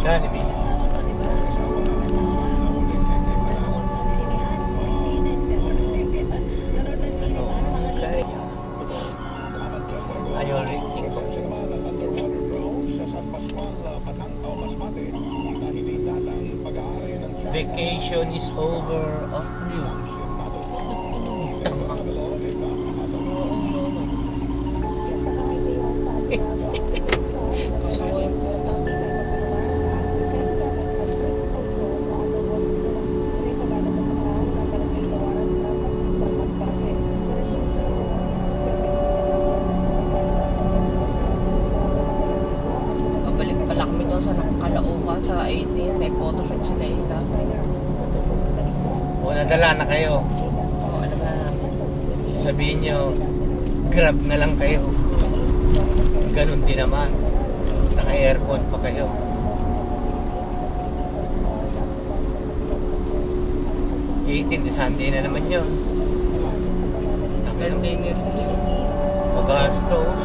Jollibee. Okay. I always think of you. Vacation is over. Oh, yun. Kasawa yung puta. Babalik pala kami doon sa Caloocan sa 18. May photoshoot sila ila. O, nadala na kayo. Oo, alam na namin. Sabihin nyo, grab na lang kayo. Ganun din naman. Naka-aircon pa kayo. Di Sunday na naman yun. Pero dinit. Pagastos.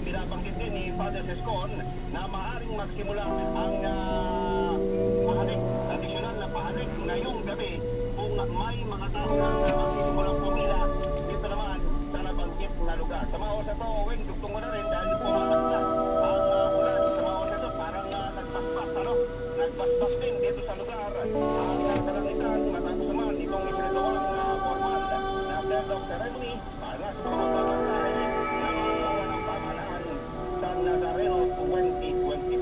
Binabanggit din ni Father Sescon na maaaring magsimula ang pahanik, tradisyonal na pahanik ngayong gabi kung may mga tao na magsisimulang pumila dito naman sa nabanggit na lugar. Sa mga oras na ito, Weng, dugtong mo na rin dahil pumatak na ang ulan sa mga oras na ito. Parang nagbasbas, nagbasbas din dito sa lugar. Ang kalangitan, matapos naman itong isinagawang formal na Dead of Ceremony para sa mga magbabantay Nazareno 2025.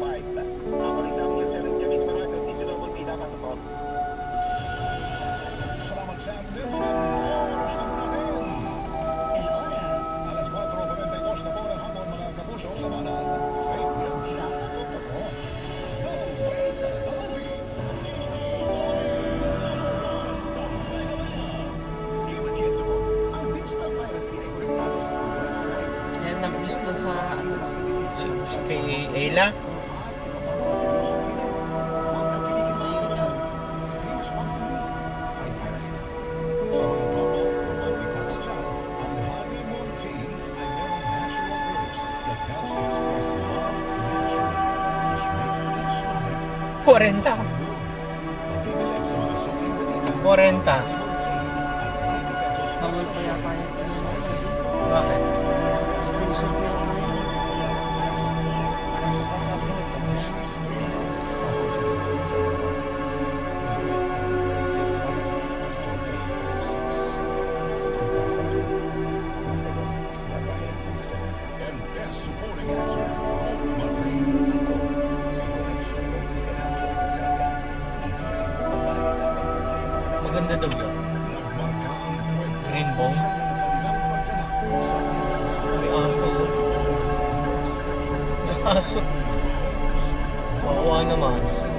Nabalita ang Sir James Marago, DCWB dapat po. Salamat sa atin. Alas 4:42 na po ng hapon mga kapuso sa Manang Radio sa Totoo. Go Praise the Lord! Yan, nag-miss doon sa ano. Kay Ayla. Cuarenta. Bawal pa yata yan. Bakit? Aso. Kawawa naman.